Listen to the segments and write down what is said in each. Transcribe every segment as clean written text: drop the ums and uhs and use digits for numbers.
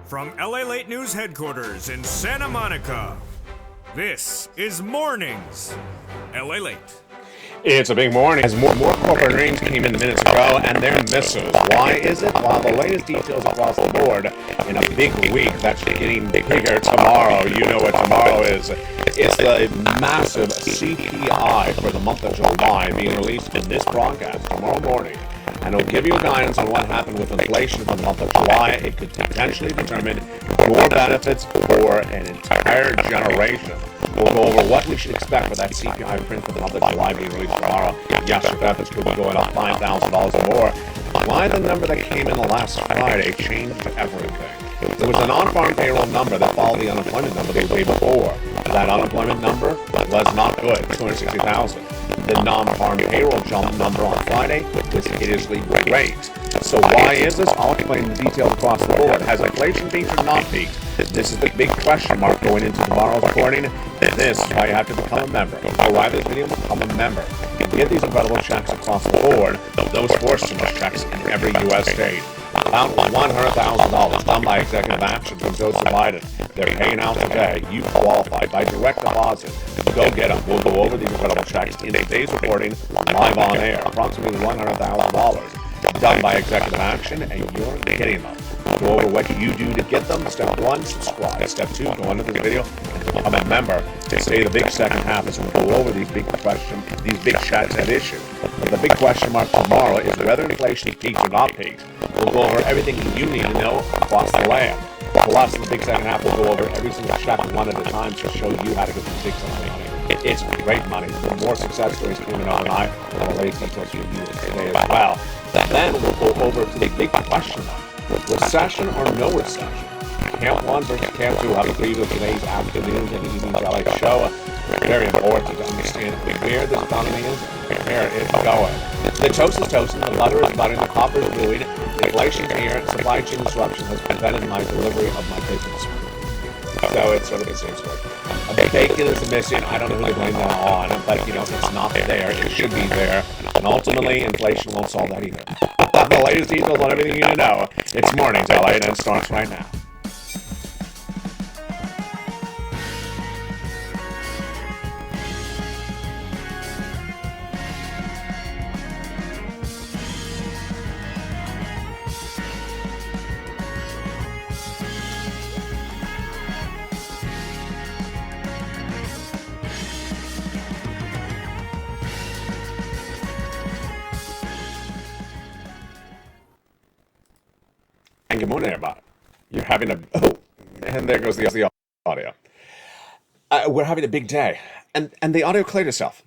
From LALATE News headquarters in Santa Monica, this is Mornings LALATE. It's a big morning as more corporate earnings came in minutes ago, and they're misses. Why is it? Well, the latest details across the board in a big week that's getting bigger tomorrow. You know what tomorrow is. It's the massive CPI for the month of July being released in this broadcast tomorrow morning. And it'll give you guidance on what happened with inflation for the month of July. It could potentially determine your benefits for an entire generation. We'll go over what we should expect for that CPI print for the month of July being released tomorrow. Yes, your benefits could be going up $5,000 or more. Why the number that came in last Friday changed everything. There was a non-farm payroll number that followed the unemployment number the day before. That unemployment number was not good, 260,000. The non-farm payroll jump number on Friday was hideously great. So why is this? I'll explain the details across the board. Has inflation peaked or not peaked? This is the big question mark going into tomorrow's recording. This is why you have to become a member. Go right this video, become a member. And get these incredible checks across the board. Those force checks in every U.S. state. About $100,000 done by executive action from Joseph Biden. They're paying out today. You qualify by direct deposit. Go get them. We'll go over these incredible checks in today's recording live on air. Approximately $100,000 done by executive action, and you're getting them. Go over what you do to get them. Step 1, subscribe. Step 2, go under this video and become a member. Stay the big second half as we go over these big checks at issue. But the big question mark tomorrow is whether inflation peaked or not peaked. We'll go over everything you need to know across the land. Plus, in the big second half, we'll go over every single check one at a time to show you how to get the big money. It's great money. The more success stories coming on tonight, the latest details you use today as well. Then we'll go over to the big question mark. Recession or no recession? Camp 1 versus Camp 2. I'll be preview of today's afternoon and evening's LA show. Very important to understand where this economy is and where it's going. The toast is toasting, the butter is buttering, the copper is brewing, inflation's here, supply chain disruption has prevented my delivery of my business. So it's sort of the same story. Bacon is missing. I don't know who to blame that on, but it's not there. It should be there. And ultimately, inflation won't solve that either. The latest details on everything you need to know. It's Mornings LA, and it starts right now. And good morning, everybody. You're having and there goes the audio. We're having a big day, and the audio cleared itself.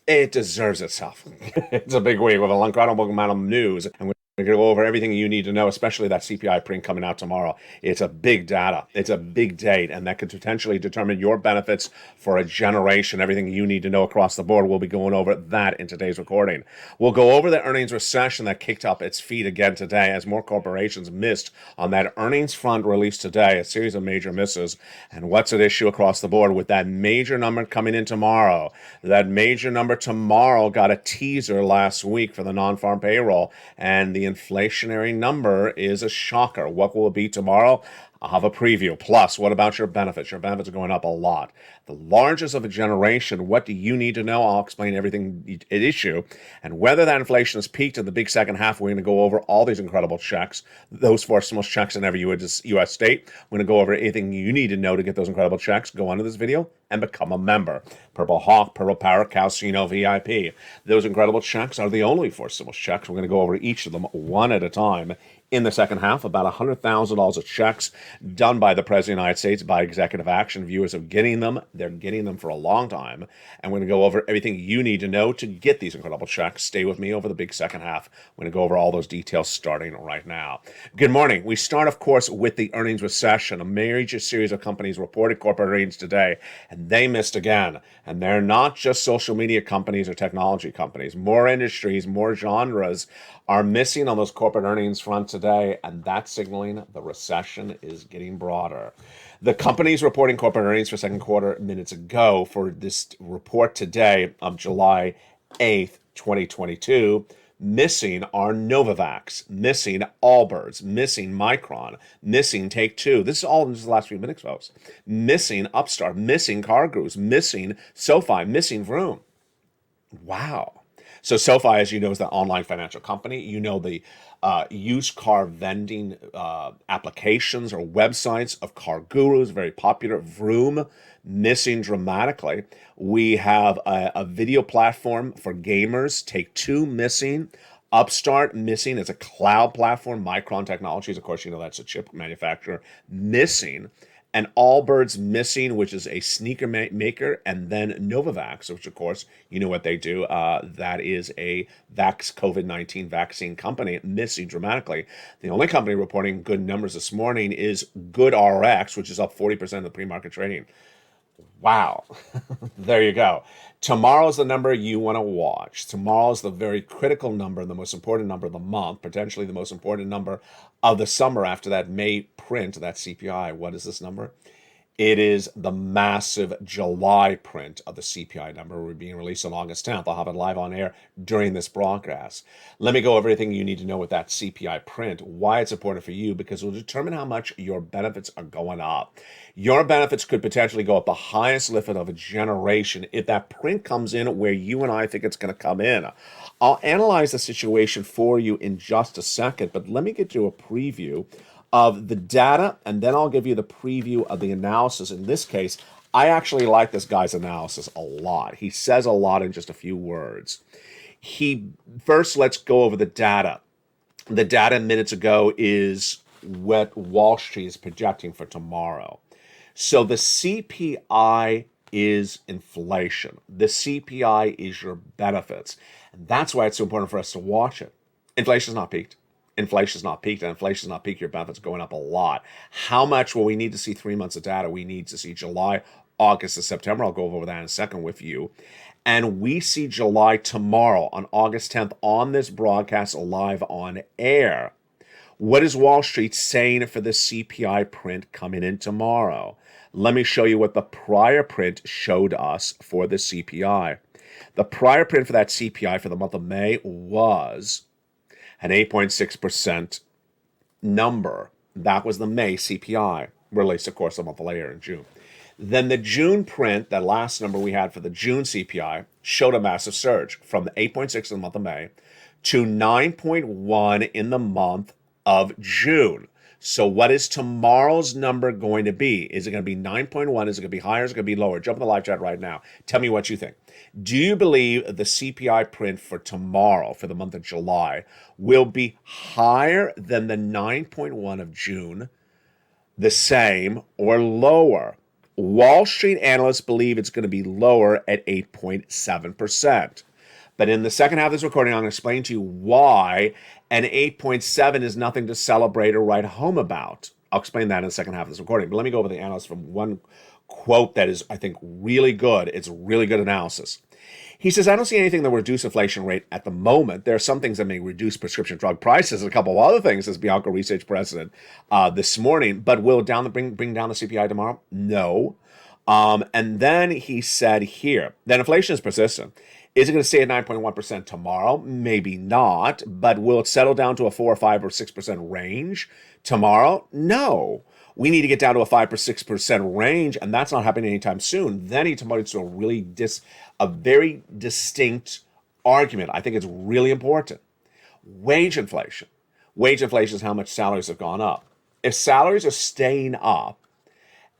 It deserves itself. It's a big week with an incredible amount of news, and we're going to go over everything you need to know, especially that CPI print coming out tomorrow. It's a big data. It's a big date, and that could potentially determine your benefits for a generation. Everything you need to know across the board. We'll be going over that in today's recording. We'll go over the earnings recession that kicked up its feet again today as more corporations missed on that earnings front released today, a series of major misses, and what's at issue across the board with that major number coming in tomorrow. That major number tomorrow got a teaser last week for the non-farm payroll, and the inflationary number is a shocker. What will it be tomorrow? I'll have a preview. Plus, what about your benefits? Your benefits are going up a lot. The largest of a generation, what do you need to know? I'll explain everything at issue. And whether that inflation has peaked in the big second half, we're going to go over all these incredible checks, those four stimulus checks in every U.S. state. We're going to go over anything you need to know to get those incredible checks. Go onto this video and become a member. Purple Hawk, Purple Power, Calcino VIP. Those incredible checks are the only four stimulus checks. We're going to go over each of them one at a time. In the second half, about $100,000 of checks done by the President of the United States by executive action. Viewers are getting them. They're getting them for a long time. And we're going to go over everything you need to know to get these incredible checks. Stay with me over the big second half. We're going to go over all those details starting right now. Good morning. We start, of course, with the earnings recession. A major series of companies reported corporate earnings today, and they missed again. And they're not just social media companies or technology companies. More industries, more genres are missing on those corporate earnings front today, and that's signaling the recession is getting broader. The companies reporting corporate earnings for second quarter minutes ago for this report today of July 8th, 2022 Missing are Novavax, missing Allbirds, missing Micron, missing Take-Two. This is all in just the last few minutes, folks. Missing Upstart, missing CarGurus, missing SoFi, missing Vroom. Wow. So SoFi, as you know, is the online financial company. You know the used car vending applications or websites of CarGurus, very popular. Vroom, missing dramatically. We have a video platform for gamers. Take-Two, missing. Upstart, missing. It's a cloud platform. Micron Technologies, of course, you know that's a chip manufacturer, missing. And Allbirds, missing, which is a sneaker maker, and then Novavax, which of course you know what they do. That is a COVID-19 vaccine company, missing dramatically. The only company reporting good numbers this morning is GoodRx, which is up 40% of the pre-market trading. Wow. There you go. Tomorrow's the number you want to watch. Tomorrow's the very critical number, the most important number of the month, potentially the most important number of the summer after that May print, that CPI. What is this number? It is the massive July print of the CPI number. We're being released on August 10th. I'll have it live on air during this broadcast. Let me go over everything you need to know with that CPI print, why it's important for you, because it will determine how much your benefits are going up. Your benefits could potentially go up the highest lift of a generation if that print comes in where you and I think it's going to come in. I'll analyze the situation for you in just a second, but let me get you a preview of the data, and then I'll give you the preview of the analysis. In this case, I actually like this guy's analysis a lot. He says a lot in just a few words. First, let's go over the data. The data minutes ago is what Wall Street is projecting for tomorrow. So the CPI is inflation. The CPI is your benefits. And that's why it's so important for us to watch it. Inflation's not peaked. Inflation's not peaked, and inflation's not peaked. Your benefits going up a lot. How much will we need to see 3 months of data? We need to see July, August, and September. I'll go over that in a second with you. And we see July tomorrow on August 10th on this broadcast live on air. What is Wall Street saying for the CPI print coming in tomorrow? Let me show you what the prior print showed us for the CPI. The prior print for that CPI for the month of May was an 8.6% number. That was the May CPI, released, of course, a month later in June. Then the June print, that last number we had for the June CPI, showed a massive surge from the 8.6 in the month of May to 9.1 in the month of June. So what is tomorrow's number going to be? Is it going to be 9.1? Is it going to be higher? Is it going to be lower? Jump in the live chat right now. Tell me what you think. Do you believe the CPI print for tomorrow, for the month of July, will be higher than the 9.1 of June, the same, or lower? Wall Street analysts believe it's going to be lower at 8.7%. But in the second half of this recording, I'm going to explain to you why an 8.7 is nothing to celebrate or write home about. I'll explain that in the second half of this recording. But let me go over the analysis from one quote that is, I think, really good. It's really good analysis. He says, I don't see anything that will reduce inflation rate at the moment. There are some things that may reduce prescription drug prices and a couple of other things, as Bianco Research President this morning. But will it bring down the CPI tomorrow? No. And then he said here that inflation is persistent. Is it going to stay at 9.1% tomorrow? Maybe not. But will it settle down to a 4 or 5 or 6% range tomorrow? No. We need to get down to a 5 or 6% range, and that's not happening anytime soon. Then he pointed to a very distinct argument. I think it's really important. Wage inflation. Wage inflation is how much salaries have gone up. If salaries are staying up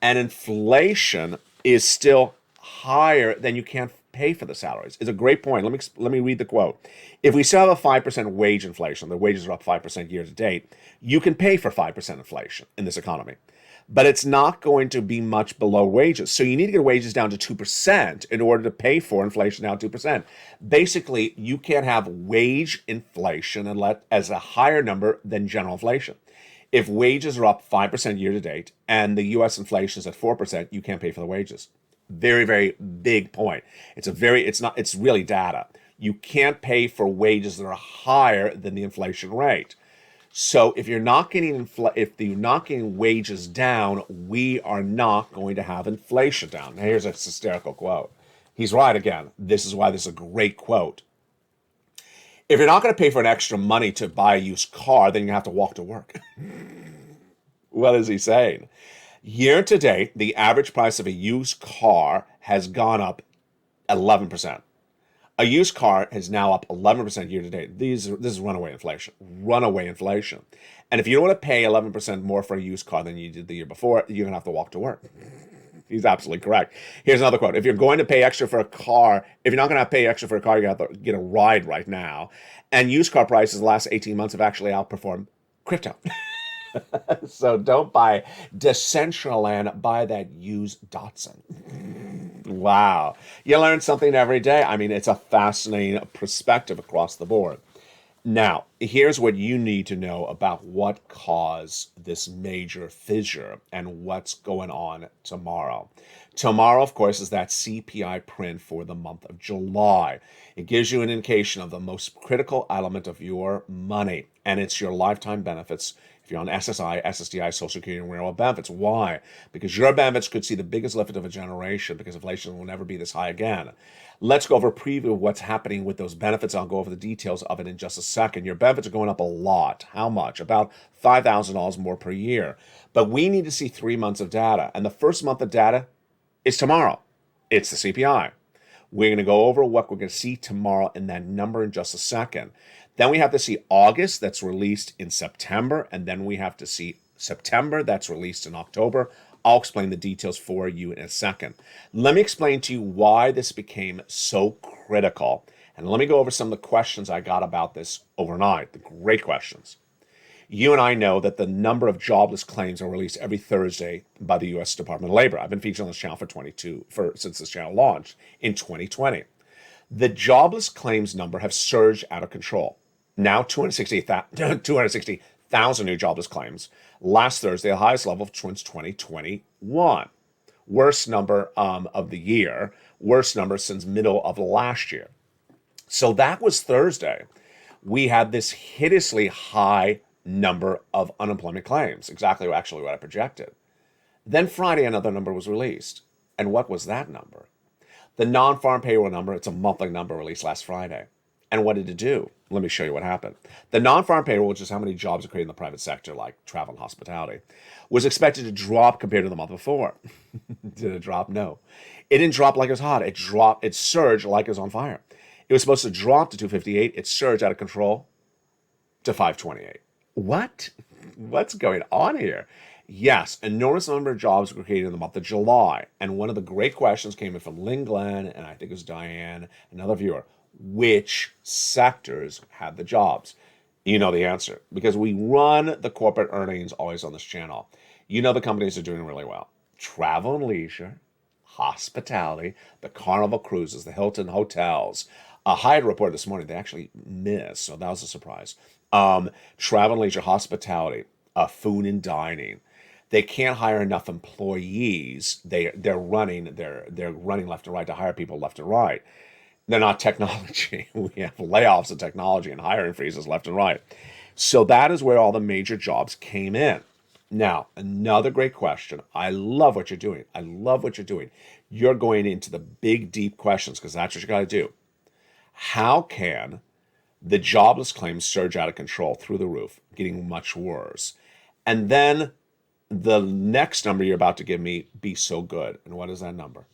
and inflation is still higher, then you can't pay for the salaries. It's a great point. Let me read the quote. If we still have a 5% wage inflation, the wages are up 5% year to date, you can pay for 5% inflation in this economy. But it's not going to be much below wages. So you need to get wages down to 2% in order to pay for inflation down 2%. Basically, you can't have wage inflation as a higher number than general inflation. If wages are up 5% year to date and the U.S. inflation is at 4%, you can't pay for the wages. Very, very big point. It's really data. You can't pay for wages that are higher than the inflation rate. So if you're not getting wages down, we are not going to have inflation down. Now here's a hysterical quote. He's right again. This is why this is a great quote. If you're not going to pay for an extra money to buy a used car, then you have to walk to work. What is he saying? Year to date, the average price of a used car has gone up 11%. A used car is now up 11% year to date. This is runaway inflation. Runaway inflation. And if you don't want to pay 11% more for a used car than you did the year before, you're going to have to walk to work. He's absolutely correct. Here's another quote. If you're going to pay extra for a car, if you're not going to pay extra for a car, you have to get a ride right now. And used car prices the last 18 months have actually outperformed crypto. So don't buy Decentraland, buy that used Datsun. Wow. You learn something every day. I mean, it's a fascinating perspective across the board. Now, here's what you need to know about what caused this major fissure and what's going on tomorrow. Tomorrow, of course, is that CPI print for the month of July. It gives you an indication of the most critical element of your money, and it's your lifetime benefits. If you're on SSI, SSDI, Social Security, and Railroad benefits. Why? Because your benefits could see the biggest lift of a generation because inflation will never be this high again. Let's go over a preview of what's happening with those benefits. I'll go over the details of it in just a second. Your benefits are going up a lot. How much? About $5,000 more per year. But we need to see 3 months of data. And the first month of data is tomorrow. It's the CPI. We're going to go over what we're going to see tomorrow in that number in just a second. Then we have to see August, that's released in September, and then we have to see September, that's released in October. I'll explain the details for you in a second. Let me explain to you why this became so critical, and let me go over some of the questions I got about this overnight, the great questions. You and I know that the number of jobless claims are released every Thursday by the U.S. Department of Labor. I've been featured on this channel since this channel launched in 2020. The jobless claims number have surged out of control. Now 260,000 new jobless claims. Last Thursday, the highest level since 2021. Worst number of the year. Worst number since middle of last year. So that was Thursday. We had this hideously high number of unemployment claims. Exactly actually what I projected. Then Friday, another number was released. And what was that number? The non-farm payroll number, it's a monthly number released last Friday. And what did it do? Let me show you what happened. The non-farm payroll, which is how many jobs are created in the private sector, like travel and hospitality, was expected to drop compared to the month before. Did it drop? No. It didn't drop like it was hot. It surged like it was on fire. It was supposed to drop to 258. It surged out of control to 528. What? What's going on here? Yes, enormous number of jobs were created in the month of July. And one of the great questions came in from Lynn Glenn, and I think it was Diane, another viewer. Which sectors had the jobs? You know the answer, because we run the corporate earnings always on this channel. You know the companies are doing really well. Travel and leisure, hospitality, the Carnival Cruises, the Hilton Hotels. Hyatt reported this morning they actually missed, so that was a surprise. Travel and leisure, hospitality, food and dining. They can't hire enough employees. They're running left and right to hire people left and right. They're not technology. We have layoffs in technology and hiring freezes left and right. So that is where all the major jobs came in. Now, another great question. I love what you're doing. I love what you're doing. You're going into the big, deep questions because that's what you got to do. How can the jobless claims surge out of control through the roof, getting much worse? And then the next number you're about to give me be so good. And what is that number?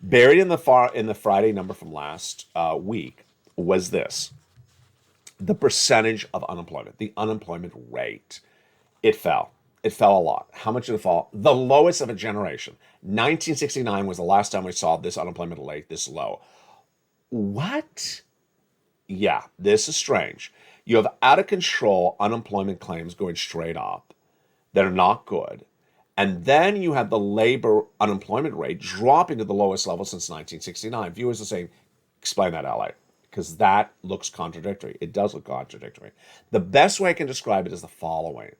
Buried in the Friday number from last week was this. The percentage of unemployment, the unemployment rate. It fell. It fell a lot. How much did it fall? The lowest of a generation. 1969 was the last time we saw this unemployment rate this low. What? Yeah, this is strange. You have out of control unemployment claims going straight up that are not good. And then you have the labor unemployment rate dropping to the lowest level since 1969. Viewers are saying, explain that, LA, because that looks contradictory. It does look contradictory. The best way I can describe it is the following.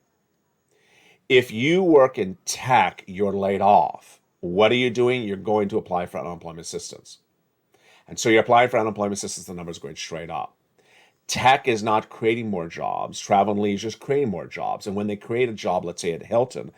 If you work in tech, you're laid off. What are you doing? You're going to apply for unemployment assistance. And so you're applying for unemployment assistance, the number's going straight up. Tech is not creating more jobs. Travel and leisure is creating more jobs. And when they create a job, let's say at Hilton,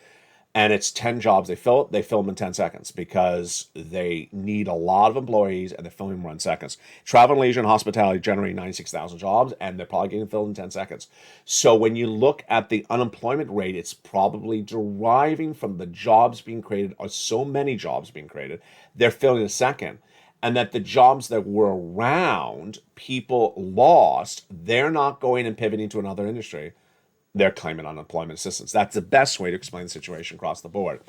and it's 10 jobs. They fill them in 10 seconds because they need a lot of employees and they're filling them in seconds. Travel and leisure and hospitality generate 96,000 jobs and they're probably getting filled in 10 seconds. So when you look at the unemployment rate, it's probably deriving from the jobs being created, or so many jobs being created, they're filling in a second. And that the jobs that were around, people lost, they're not going and pivoting to another industry. They're claiming unemployment assistance. That's the best way to explain the situation across the board.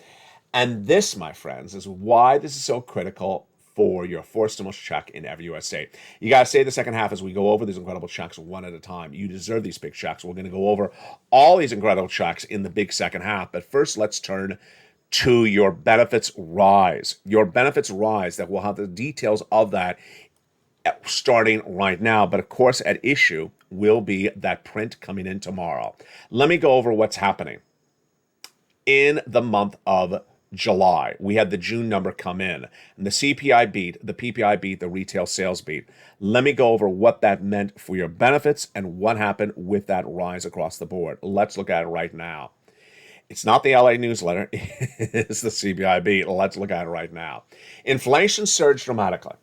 And this, my friends, is why this is so critical for your forced stimulus check in every U.S. state. You got to stay the second half as we go over these incredible checks one at a time. You deserve these big checks. We're going to go over all these incredible checks in the big second half. But first, let's turn to your benefits rise. Your benefits rise, that we'll have the details of that starting right now. But of course, at issue will be that print coming in tomorrow. Let me go over what's happening. In the month of July, we had the June number come in, and the CPI beat, the PPI beat, the retail sales beat. Let me go over what that meant for your benefits and what happened with that rise across the board. Let's look at it right now. It's not the LA newsletter, it's the CPI beat. Let's look at it right now. Inflation surged dramatically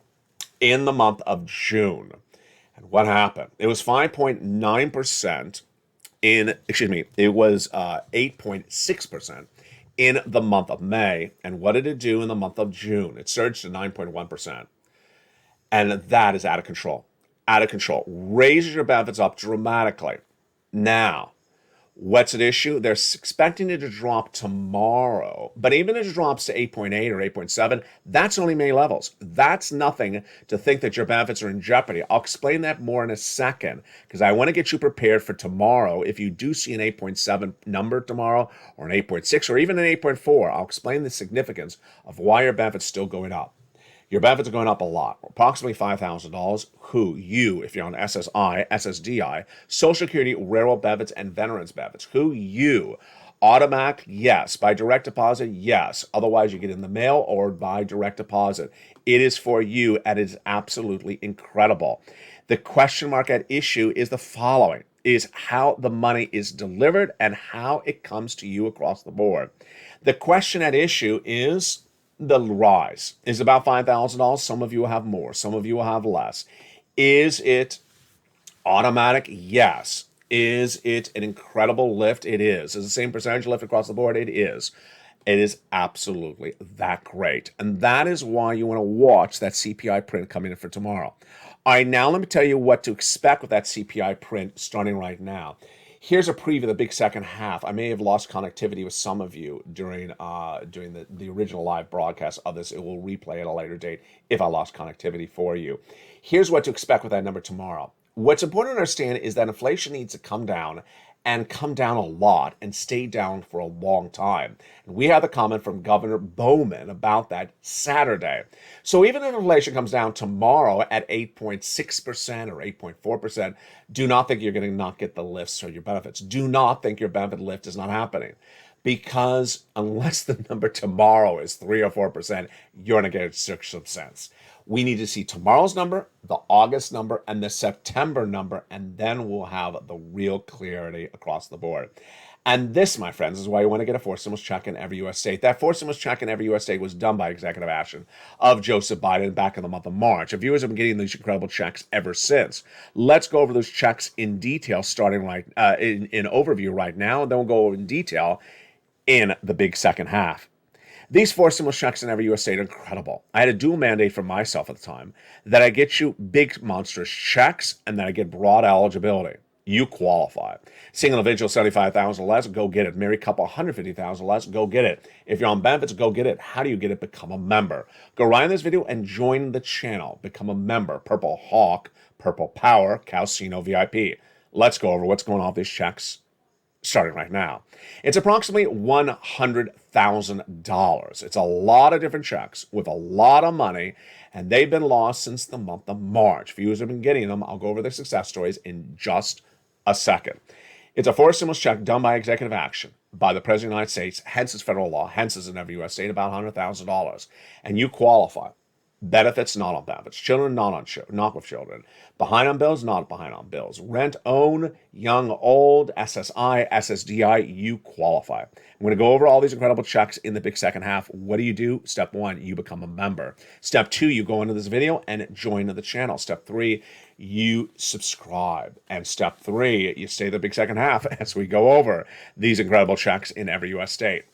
in the month of June. And what happened? It was 5.9% it was 8.6% in the month of May. And what did it do in the month of June? It surged to 9.1%. And that is out of control. Out of control. Raises your benefits up dramatically. Now, what's at issue? They're expecting it to drop tomorrow. But even if it drops to 8.8 or 8.7, that's only May levels. That's nothing to think that your benefits are in jeopardy. I'll explain that more in a second because I want to get you prepared for tomorrow. If you do see an 8.7 number tomorrow or an 8.6 or even an 8.4, I'll explain the significance of why your benefits still going up. Your benefits are going up a lot, approximately $5,000. If you're on SSI, SSDI, Social Security, railroad benefits, and veterans benefits. Automatic, yes. By direct deposit, yes. Otherwise, you get in the mail or by direct deposit. It is for you, and it is absolutely incredible. The question mark at issue is the following, is how the money is delivered and how it comes to you across the board. The question at issue is the rise is about $5,000. Some of you will have more. Some of you will have less. Is it automatic? Yes. Is it an incredible lift? It is. Is it the same percentage lift across the board? It is. It is absolutely that great. And that is why you want to watch that CPI print coming in for tomorrow. All right, now let me tell you what to expect with that CPI print starting right now. Here's a preview of the big second half. I may have lost connectivity with some of you during the original live broadcast of this. It will replay at a later date if I lost connectivity for you. Here's what to expect with that number tomorrow. What's important to understand is that inflation needs to come down and come down a lot and stay down for a long time. And we had the comment from Governor Bowman about that Saturday. So even if inflation comes down tomorrow at 8.6% or 8.4%, do not think you're going to not get the lifts or your benefits. Do not think your benefit lift is not happening. Because unless the number tomorrow is 3 or 4%, you're going to get some sense. We need to see tomorrow's number, the August number, and the September number, and then we'll have the real clarity across the board. And this, my friends, is why you want to get a forced stimulus check in every U.S. state. That forced stimulus check in every U.S. state was done by executive action of Joseph Biden back in the month of March. And viewers have been getting these incredible checks ever since. Let's go over those checks in detail, starting in overview right now, and then we'll go over in detail in the big second half. These forced stimulus checks in every U.S. state are incredible. I had a dual mandate for myself at the time that I get you big monstrous checks and that I get broad eligibility. You qualify. Single individual, 75,000 or less, go get it. Married couple, 150,000 or less, go get it. If you're on benefits, go get it. How do you get it? Become a member. Go right in this video and join the channel. Become a member. Purple Hawk, Purple Power, Calcino VIP. Let's go over what's going on with these checks starting right now. It's approximately $100,000. It's a lot of different checks with a lot of money, and they've been lost since the month of March. Viewers have been getting them. I'll go over their success stories in just a second. It's a forced stimulus check done by executive action by the President of the United States, hence it's federal law, hence it's in every U.S. state, about $100,000. And you qualify. Benefits, not on benefits. Children, not with children. Behind on bills, not behind on bills. Rent, own, young, old, SSI, SSDI, you qualify. I'm going to go over all these incredible checks in the big second half. What do? Step 1, you become a member. Step 2, you go into this video and join the channel. Step 3, you subscribe. And step 3, you stay the big second half as we go over these incredible checks in every U.S. state.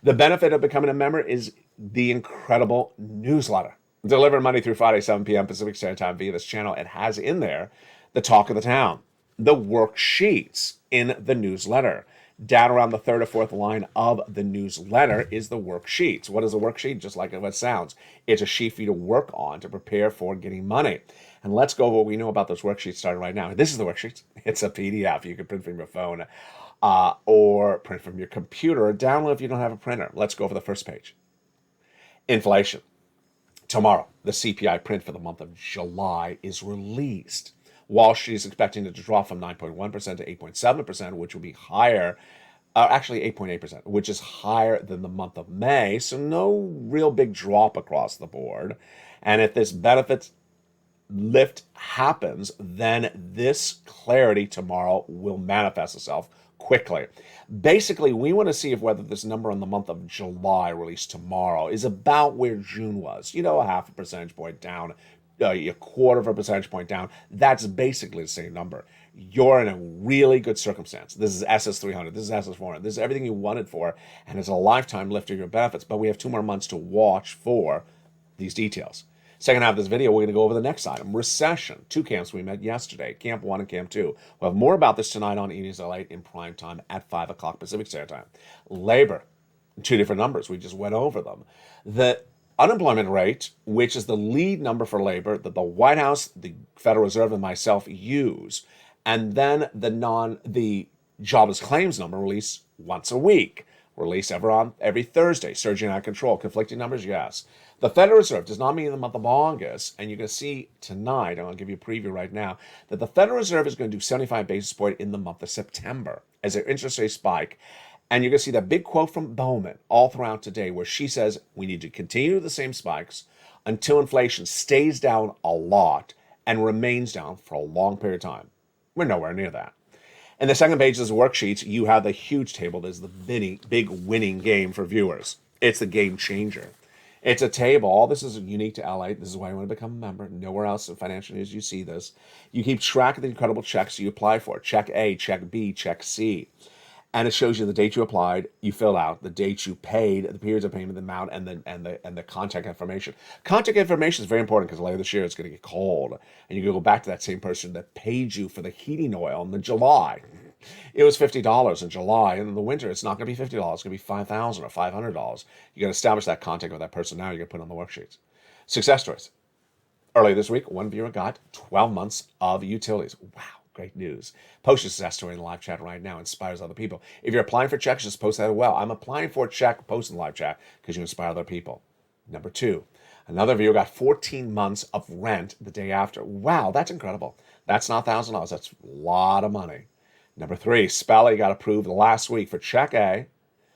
The benefit of becoming a member is the incredible newsletter. Delivered Monday through Friday, 7 p.m. Pacific Standard Time via this channel. It has in there the talk of the town, the worksheets in the newsletter. Down around the third or fourth line of the newsletter is the worksheets. What is a worksheet? Just like it sounds. It's a sheet for you to work on to prepare for getting money. And let's go over what we know about those worksheets starting right now. This is the worksheets. It's a PDF. You can print from your phone or print from your computer or download if you don't have a printer. Let's go over the first page. Inflation. Tomorrow, the CPI print for the month of July is released. Wall Street is expecting it to drop from 9.1% to 8.7%, which will be higher, actually 8.8%, which is higher than the month of May. So no real big drop across the board. And if this benefits lift happens, then this clarity tomorrow will manifest itself quickly. Basically, we want to see if whether this number on the month of July released tomorrow is about where June was. You know, a half a percentage point down, a quarter of a percentage point down. That's basically the same number. You're in a really good circumstance. This is SS300. This is SS400. This is everything you wanted for, and it's a lifetime lift of your benefits. But we have 2 more months to watch for these details. Second half of this video, we're going to go over the next item, recession. 2 camps we met yesterday, Camp 1 and Camp 2. We'll have more about this tonight on Evenings LALATE in prime time at 5 o'clock Pacific Standard Time. Labor, 2 different numbers. We just went over them. The unemployment rate, which is the lead number for labor that the White House, the Federal Reserve, and myself use, and then the jobless claims number released once a week. Released every Thursday. Surging out of control. Conflicting numbers, yes. The Federal Reserve does not mean in the month of August, and you're going to see tonight, and I'll give you a preview right now, that the Federal Reserve is going to do 75 basis points in the month of September as their interest rate spike. And you're going to see that big quote from Bowman all throughout today where she says we need to continue the same spikes until inflation stays down a lot and remains down for a long period of time. We're nowhere near that. And the second page is worksheets. You have the huge table. There's the big winning game for viewers. It's the game changer. It's a table. All this is unique to LA. This is why you want to become a member. Nowhere else in financial news you see this. You keep track of the incredible checks you apply for. Check A, check B, check C. And it shows you the date you applied, you filled out, the date you paid, the periods of payment, the amount, and the contact information. Contact information is very important because later this year it's going to get cold, and you can go back to that same person that paid you for the heating oil in July. It was $50 in July, and in the winter it's not going to be $50. It's going to be $5,000 or $500. You got to establish that contact with that person now. You're going to put it on the worksheets. Success stories. Earlier this week, one viewer got 12 months of utilities. Wow. Great news. Post your success story in the live chat right now. Inspires other people. If you're applying for checks, just post that as well. I'm applying for a check. Post in the live chat because you inspire other people. Number 2, another viewer got 14 months of rent the day after. Wow, that's incredible. That's not $1,000. That's a lot of money. Number 3, Spelly got approved last week for check A,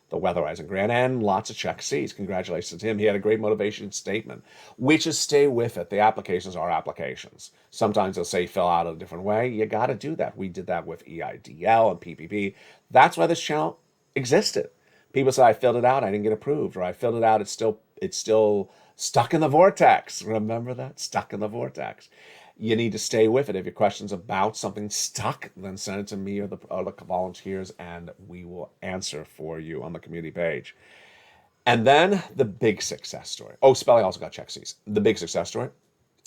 the weatherizing grant, and lots of check C's. Congratulations to him. He had a great motivation statement, which is stay with it. The applications are applications. Sometimes they'll say fill out a different way. You got to do that. We did that with EIDL and PPP. That's why this channel existed. People say I filled it out, I didn't get approved, or I filled it out, it's still stuck in the vortex. Remember that? Stuck in the vortex. You need to stay with it. If your question's about something stuck, then send it to me or the volunteers, and we will answer for you on the community page. And then the big success story. Oh, Spelling also got check C's. The big success story.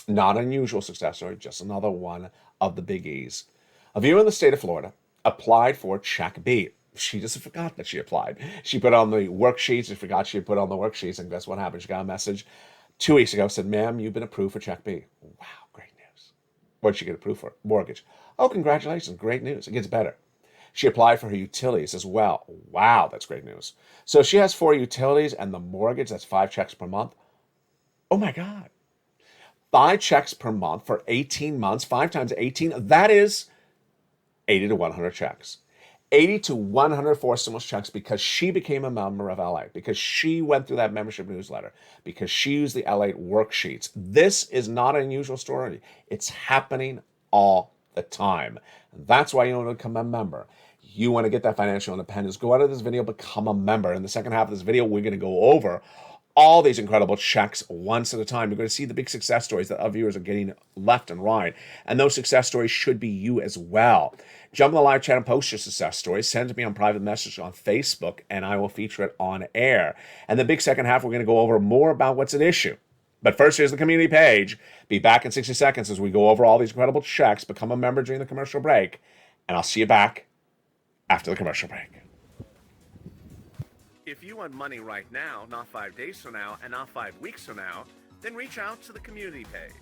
Not an unusual success story, just another one of the big E's. A viewer in the state of Florida applied for check B. She just forgot that she applied. She put on the worksheets and forgot she had put on the worksheets, and guess what happened? She got a message 2 weeks ago, said, ma'am, you've been approved for check B. Wow, great news. What did she get approved for? Mortgage. Oh, congratulations, great news. It gets better. She applied for her utilities as well. Wow, that's great news. So she has 4 utilities and the mortgage, that's 5 checks per month. Oh my God. 5 checks per month for 18 months, 5 times 18, that is 80 to 100 checks. 80 to 104 stimulus checks because she became a member of LA, because she went through that membership newsletter, because she used the LATE worksheets. This is not an unusual story. It's happening all the time. That's why you want to become a member. You want to get that financial independence. Go out of this video, become a member. In the second half of this video, we're going to go over all these incredible checks once at a time. You're going to see the big success stories that our viewers are getting left and right. And those success stories should be you as well. Jump in the live chat and post your success stories. Send it to me on private message on Facebook, and I will feature it on air. And the big second half, we're going to go over more about what's at issue. But first, here's the community page. Be back in 60 seconds as we go over all these incredible checks. Become a member during the commercial break. And I'll see you back after the commercial break. If you want money right now, not 5 days from now, and not 5 weeks from now, then reach out to the community page.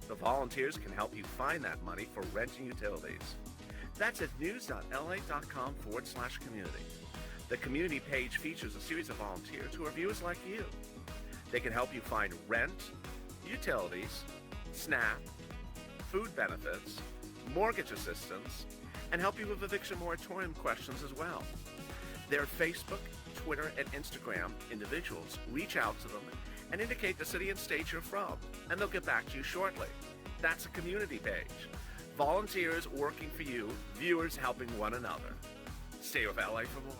The volunteers can help you find that money for rent and utilities. That's at news.la.com/community. The community page features a series of volunteers who are viewers like you. They can help you find rent, utilities, SNAP, food benefits, mortgage assistance, and help you with eviction moratorium questions as well. Their Facebook, Twitter, and Instagram individuals reach out to them and indicate the city and state you're from, and they'll get back to you shortly. That's a community page. Volunteers working for you, viewers helping one another. Stay with LA for more.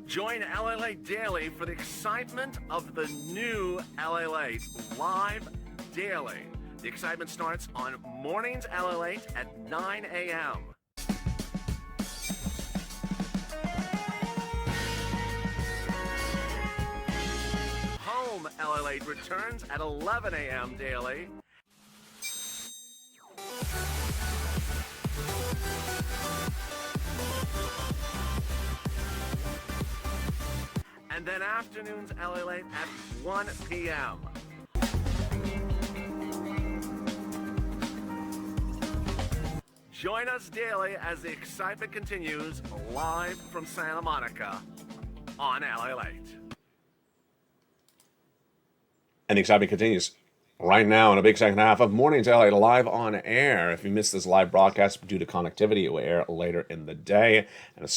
Join LALATE Daily for the excitement of the new LALATE live daily. The excitement starts on Mornings LALATE at 9 a.m. Home LALATE returns at 11 a.m. daily. And then afternoons LALATE at 1 p.m. Join us daily as the excitement continues live from Santa Monica on LALATE. And the excitement continues right now in a big second half of Mornings LA live on air. If you missed this live broadcast due to connectivity, it will air later in the day. And of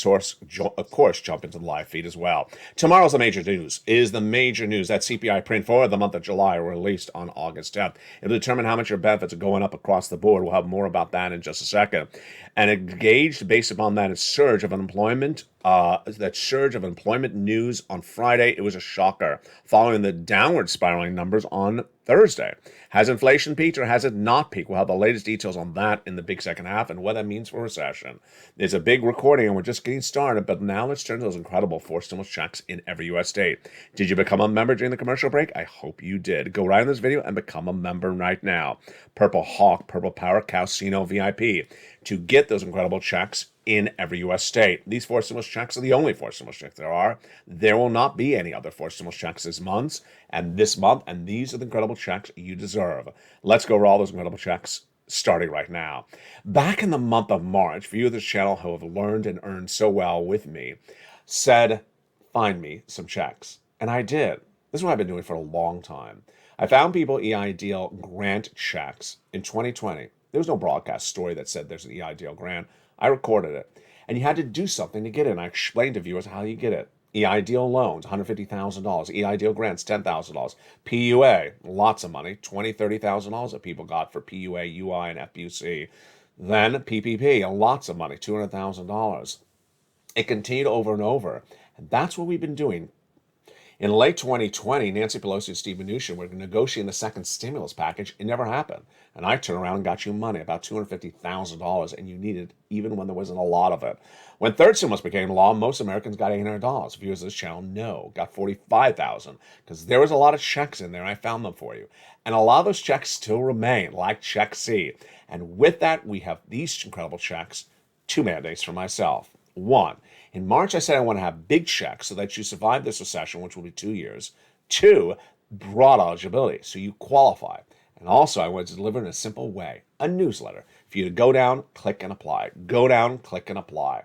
course, jump into the live feed as well. Tomorrow's the major news. That CPI print for the month of July released on August 10th. It'll determine how much your benefits are going up across the board. We'll have more about that in just a second. And engaged based upon that surge of unemployment. That surge of employment news on Friday, it was a shocker, following the downward spiraling numbers on Thursday. Has inflation peaked or has it not peaked? We'll have the latest details on that in the big second half and what that means for recession. It's a big recording and we're just getting started, but now let's turn to those incredible 4 stimulus checks in every U.S. state. Did you become a member during the commercial break? I hope you did. Go right in this video and become a member right now. Purple Hawk, Purple Power, Casino VIP to get those incredible checks in every U.S. state. These 4 stimulus checks are the only 4 stimulus checks there are. There will not be any other 4 stimulus checks this month, and these are the incredible checks you deserve. Let's go over all those incredible checks starting right now. Back in the month of March, viewers of this channel who have learned and earned so well with me said, find me some checks. And I did. This is what I've been doing for a long time. I found people EIDL grant checks in 2020. There was no broadcast story that said there's an EIDL grant. I recorded it. And you had to do something to get it. And I explained to viewers how you get it. EIDL loans, $150,000. EIDL grants, $10,000. PUA, lots of money, $20,000, $30,000 that people got for PUA, UI, and FBC. Then PPP, lots of money, $200,000. It continued over and over. And that's what we've been doing. In late 2020, Nancy Pelosi and Steve Mnuchin were negotiating the second stimulus package. It never happened. And I turned around and got you money, about $250,000, and you needed even when there wasn't a lot of it. When third stimulus became law, most Americans got $800. Viewers of this channel know, got $45,000, because there was a lot of checks in there, and I found them for you. And a lot of those checks still remain, like Check C. And with that, we have these incredible checks, 2 mandates for myself. 1, in March, I said I want to have big checks so that you survive this recession, which will be 2 years. 2, broad eligibility, so you qualify. And also, I want to deliver in a simple way, a newsletter, for you to go down, click, and apply. Go down, click, and apply.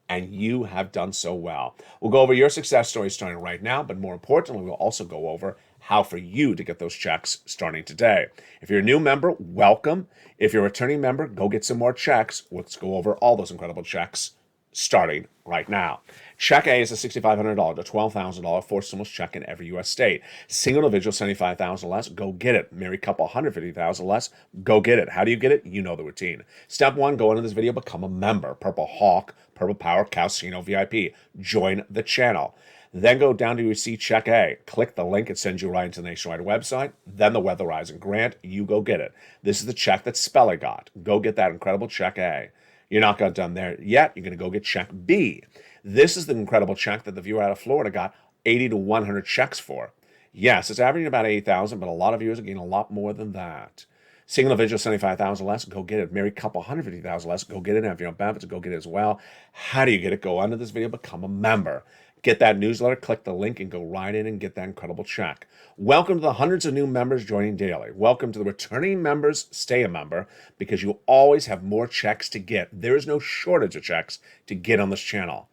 And you have done so well. We'll go over your success story starting right now, but more importantly, we'll also go over how for you to get those checks starting today. If you're a new member, welcome. If you're a returning member, go get some more checks. Let's go over all those incredible checks starting right now. Check A is a $6,500 to $12,000 forced stimulus check in every U.S. state. Single individual, $75,000 less, go get it. Married couple, $150,000 less, go get it. How do you get it? You know the routine. Step 1, go into this video, become a member. Purple Hawk, Purple Power, Casino VIP. Join the channel. Then go down to your see Check A. Click the link. It sends you right into the Nationwide website. Then the Weather Rising grant. You go get it. This is the check that Speller got. Go get that incredible Check A. You're not done there yet. You're going to go get Check B. This is the incredible check that the viewer out of Florida got 80 to 100 checks for. Yes, it's averaging about 8,000, but a lot of viewers are getting a lot more than that. Single individual, $75,000 less, go get it. Married couple, $150,000 less, go get it. And if you're on benefits, go get it as well. How do you get it? Go under this video, become a member. Get that newsletter, click the link, and go right in and get that incredible check. Welcome to the hundreds of new members joining daily. Welcome to the returning members. Stay a member because you always have more checks to get. There is no shortage of checks to get on this channel.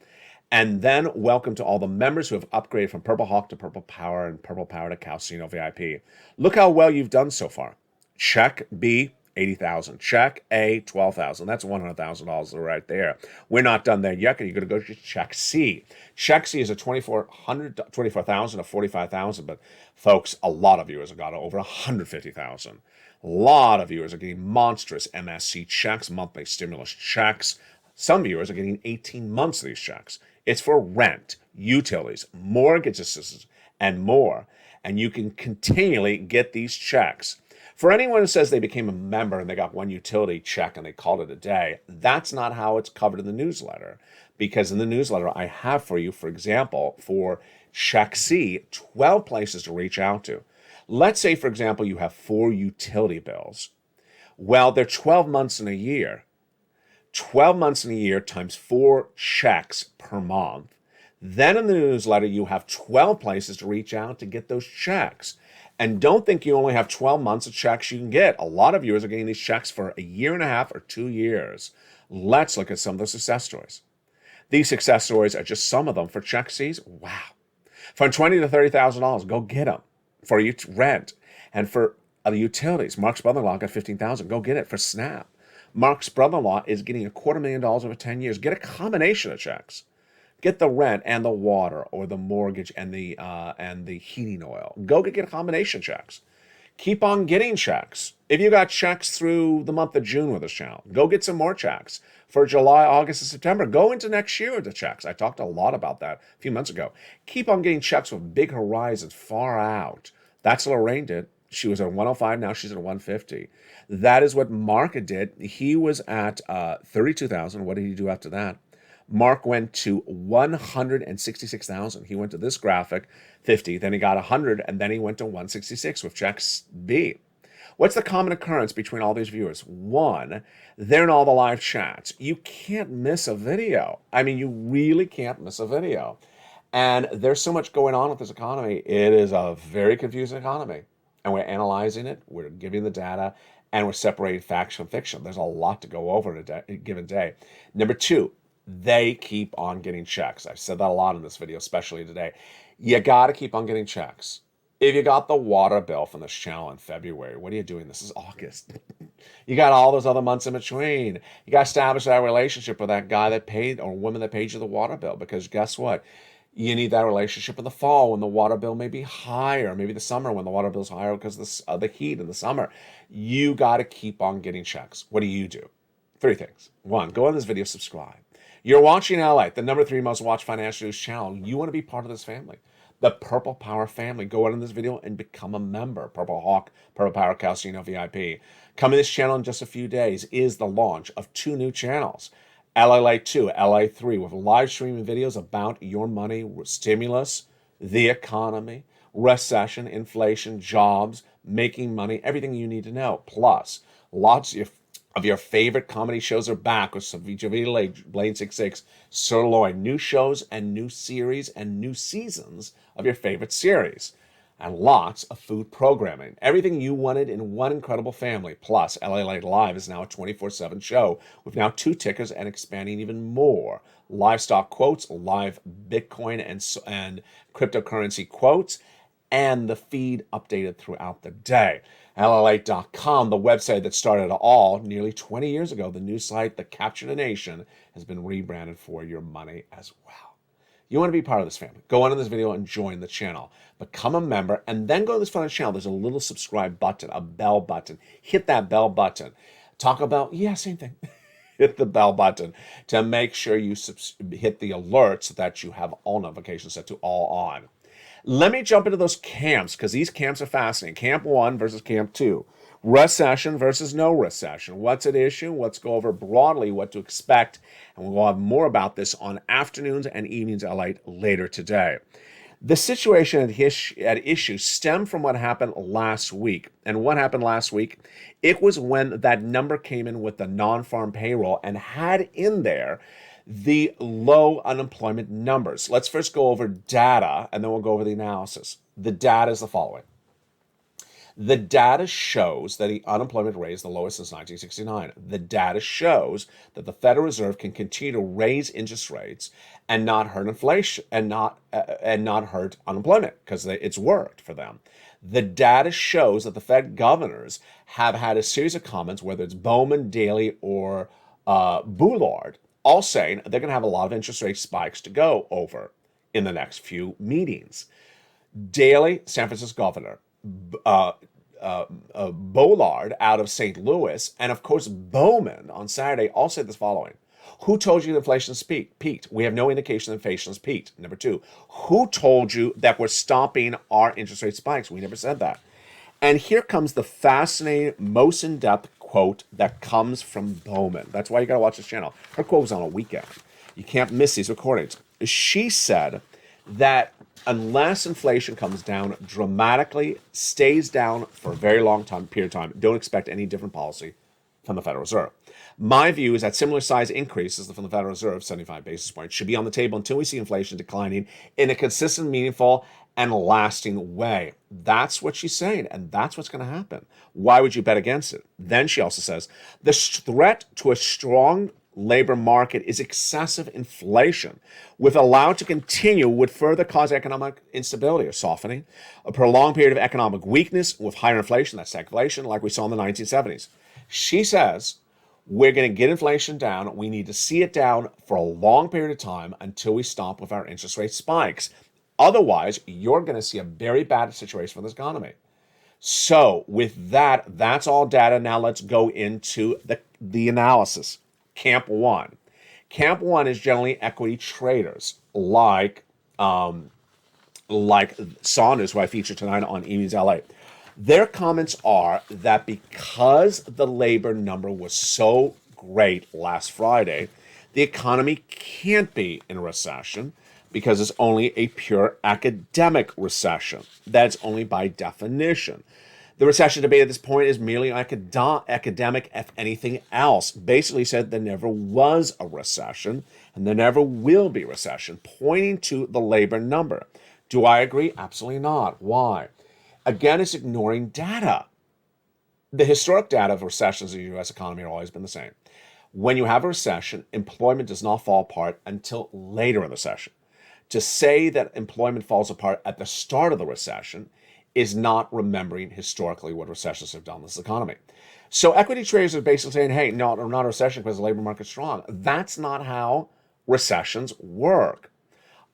And then welcome to all the members who have upgraded from Purple Hawk to Purple Power and Purple Power to Casino VIP. Look how well you've done so far. Check B, $80,000. Check A, $12,000. That's $100,000 right there. We're not done there yet. You're going to go to Check C. Check C is a $24,000 to $45,000, but folks, a lot of viewers have got over $150,000. A lot of viewers are getting monstrous MSC checks, monthly stimulus checks. Some viewers are getting 18 months of these checks. It's for rent, utilities, mortgage assistance, and more. And you can continually get these checks. For anyone who says they became a member and they got one utility check and they called it a day, that's not how it's covered in the newsletter. Because in the newsletter, I have for you, for example, for Check C, 12 places to reach out to. Let's say, for example, you have 4 utility bills. Well, they're 12 months in a year. 12 months in a year times 4 checks per month. Then in the newsletter, you have 12 places to reach out to get those checks. And don't think you only have 12 months of checks you can get. A lot of viewers are getting these checks for a year and a half or 2 years. Let's look at some of the success stories. These success stories are just some of them for Check C's. Wow. From $20,000 to $30,000, go get them for your rent. And for other utilities, Mark's brother-in-law got $15,000. Go get it for SNAP. Mark's brother-in-law is getting $250,000 over 10 years. Get a combination of checks. Get the rent and the water or the mortgage and the heating oil. Go get a combination checks. Keep on getting checks. If you got checks through the month of June with this channel, go get some more checks. For July, August, and September, go into next year with the checks. I talked a lot about that a few months ago. Keep on getting checks with big horizons far out. That's what Lorraine did. She was at 105, now she's at 150. That is what Mark did. He was at 32,000. What did he do after that? Mark went to 166,000. He went to this graphic, 50, then he got 100, and then he went to 166 with checks B. What's the common occurrence between all these viewers? One, they're in all the live chats. You can't miss a video. I mean, you really can't miss a video. And there's so much going on with this economy. It is a very confusing economy. And we're analyzing it, we're giving the data, and we're separating facts from fiction. There's a lot to go over in a given day. Number 2, they keep on getting checks. I've said that a lot in this video, especially today. You got to keep on getting checks. If you got the water bill from this channel in February, what are you doing? This is August. You got all those other months in between. You got to establish that relationship with that guy that paid or woman that paid you the water bill, because guess what? You need that relationship in the fall when the water bill may be higher, maybe the summer when the water bill is higher because of the heat in the summer. You got to keep on getting checks. What do you do? 3 things. 1, go on this video, subscribe. You're watching LALATE, the number 3 most watched financial news channel. You want to be part of this family, the Purple Power family. Go on this video and become a member. Purple Hawk, Purple Power, Casino VIP. Coming to this channel in just a few days is the launch of 2 new channels. LALATE 2, LA 3, with live streaming videos about your money, stimulus, the economy, recession, inflation, jobs, making money, everything you need to know. Plus, lots of your favorite comedy shows are back with Javita Blaine 66, Sirloin. New shows and new series and new seasons of your favorite series. And lots of food programming. Everything you wanted in one incredible family. Plus, LALATE Live is now a 24/7 show with now 2 tickers and expanding even more. Livestock quotes, live Bitcoin and cryptocurrency quotes, and the feed updated throughout the day. LALATE.com, the website that started it all nearly 20 years ago, the news site that captured a nation, has been rebranded for your money as well. You want to be part of this family, go on in this video and join the channel. Become a member and then go to this front of the channel. There's a little subscribe button, a bell button. Hit that bell button. Talk about, yeah, same thing. Hit the bell button to make sure you hit the alerts so that you have all notifications set to all on. Let me jump into those camps because these camps are fascinating. Camp 1 versus Camp 2. Recession versus no recession. What's at issue? Let's go over broadly what to expect. And we'll have more about this on afternoons and evenings at LALATE later today. The situation at issue stemmed from what happened last week. And what happened last week? It was when that number came in with the non-farm payroll and had in there the low unemployment numbers. Let's first go over data, and then we'll go over the analysis. The data is the following. The data shows that the unemployment rate is the lowest since 1969. The data shows that the Federal Reserve can continue to raise interest rates and not hurt inflation and not hurt unemployment because it's worked for them. The data shows that the Fed governors have had a series of comments, whether it's Bowman, Daly, or Bullard, all saying they're going to have a lot of interest rate spikes to go over in the next few meetings. Daly, San Francisco governor, Bullard out of St. Louis, and of course Bowman on Saturday all said this following. Who told you that inflation has peaked? We have no indication that inflation has peaked. Number 2, who told you that we're stopping our interest rate spikes? We never said that. And here comes the fascinating, most in-depth quote that comes from Bowman. That's why you got to watch this channel. Her quote was on a weekend. You can't miss these recordings. She said that unless inflation comes down dramatically, stays down for a very long period of time, don't expect any different policy from the Federal Reserve. My view is that similar size increases from the Federal Reserve, 75 basis points, should be on the table until we see inflation declining in a consistent, meaningful, and lasting way. That's what she's saying, and that's what's going to happen. Why would you bet against it? Then she also says, the threat to a strong labor market is excessive inflation. If allowed to continue, would further cause economic instability or softening, a prolonged period of economic weakness with higher inflation, that's stagflation, like we saw in the 1970s. She says, we're going to get inflation down. We need to see it down for a long period of time until we stop with our interest rate spikes. Otherwise, you're going to see a very bad situation for this economy. So with that, that's all data. Now let's go into the analysis. Camp 1. Camp 1 is generally equity traders like Saunders, who I feature tonight on Evenings LA. Their comments are that because the labor number was so great last Friday, the economy can't be in a recession because it's only a pure academic recession. That's only by definition. The recession debate at this point is merely academic, if anything else. Basically said there never was a recession and there never will be a recession, pointing to the labor number. Do I agree? Absolutely not. Why? Again, it's ignoring data. The historic data of recessions in the U.S. economy have always been the same. When you have a recession, employment does not fall apart until later in the session. To say that employment falls apart at the start of the recession is not remembering historically what recessions have done to this economy. So equity traders are basically saying, hey, no, not a recession because the labor market's strong. That's not how recessions work.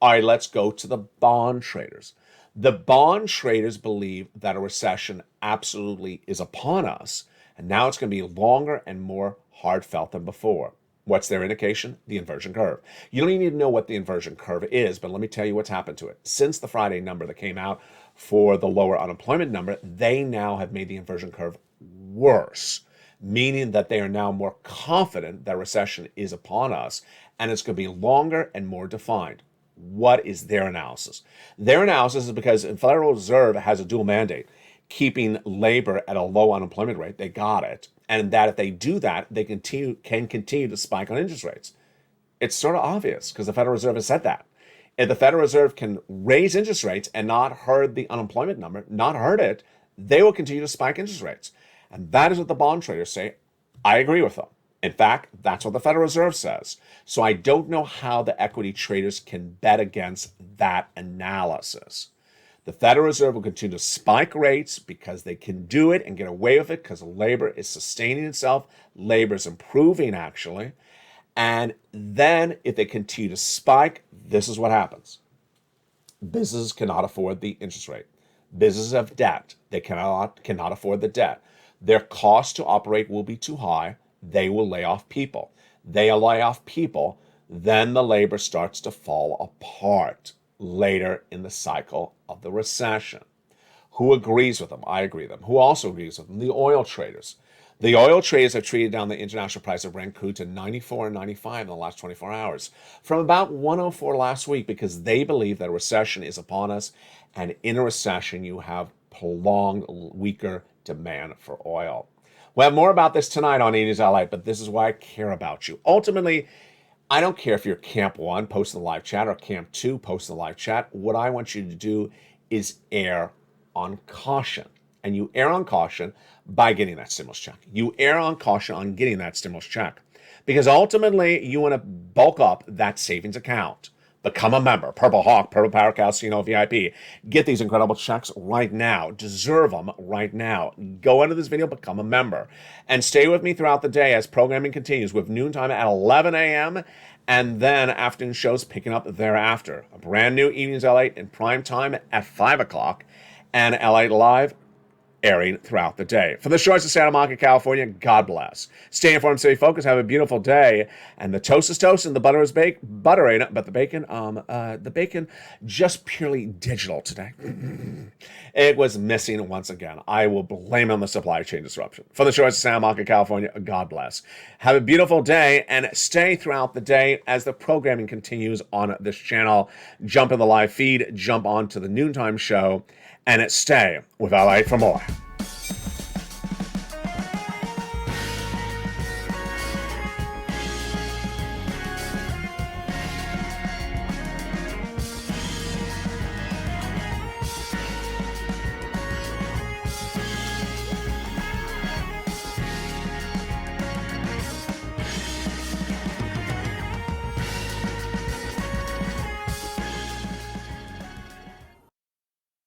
All right, let's go to the bond traders. The bond traders believe that a recession absolutely is upon us, and now it's going to be longer and more hard-felt than before. What's their indication? The inversion curve. You don't even need to know what the inversion curve is, but let me tell you what's happened to it. Since the Friday number that came out for the lower unemployment number, they now have made the inversion curve worse, meaning that they are now more confident that recession is upon us, and it's going to be longer and more defined. What is their analysis? Their analysis is because the Federal Reserve has a dual mandate, keeping labor at a low unemployment rate. They got it. And that if they do that, they can continue to spike on interest rates. It's sort of obvious because the Federal Reserve has said that. If the Federal Reserve can raise interest rates and not hurt the unemployment number, not hurt it, they will continue to spike interest rates. And that is what the bond traders say. I agree with them. In fact, that's what the Federal Reserve says. So I don't know how the equity traders can bet against that analysis. The Federal Reserve will continue to spike rates because they can do it and get away with it because labor is sustaining itself. Labor is improving, actually. And then if they continue to spike, this is what happens. Businesses cannot afford the interest rate. Businesses have debt. They cannot afford the debt. Their cost to operate will be too high. They will lay off people. They lay off people, then the labor starts to fall apart later in the cycle of the recession. Who agrees with them? I agree with them. Who also agrees with them? The oil traders. The oil traders have traded down the international price of Brent crude to 94 and 95 in the last 24 hours, from about 104 last week, because they believe that a recession is upon us, and in a recession you have prolonged weaker demand for oil. We'll have more about this tonight on 80s LALATE, but this is why I care about you. Ultimately, I don't care if you're Camp 1, post in the live chat, or Camp 2, post in the live chat. What I want you to do is err on caution. And you err on caution by getting that stimulus check. You err on caution on getting that stimulus check. Because ultimately, you want to bulk up that savings account. Become a member. Purple Hawk, Purple Power Casino VIP. Get these incredible checks right now. Deserve them right now. Go into this video, become a member. And stay with me throughout the day as programming continues with noontime at 11 a.m. and then afternoon shows picking up thereafter. A brand new Evenings LALATE in prime time at 5 o'clock and LALATE Live airing throughout the day. From the shores of Santa Monica, California, God bless. Stay informed, stay focused, have a beautiful day. And the toast is toast and the butter is buttering, but the bacon just purely digital today. It was missing once again. I will blame it on the supply chain disruption. From the shores of Santa Monica, California, God bless. Have a beautiful day and stay throughout the day as the programming continues on this channel. Jump in the live feed, jump on to the noontime show, and stay with LALATE for more.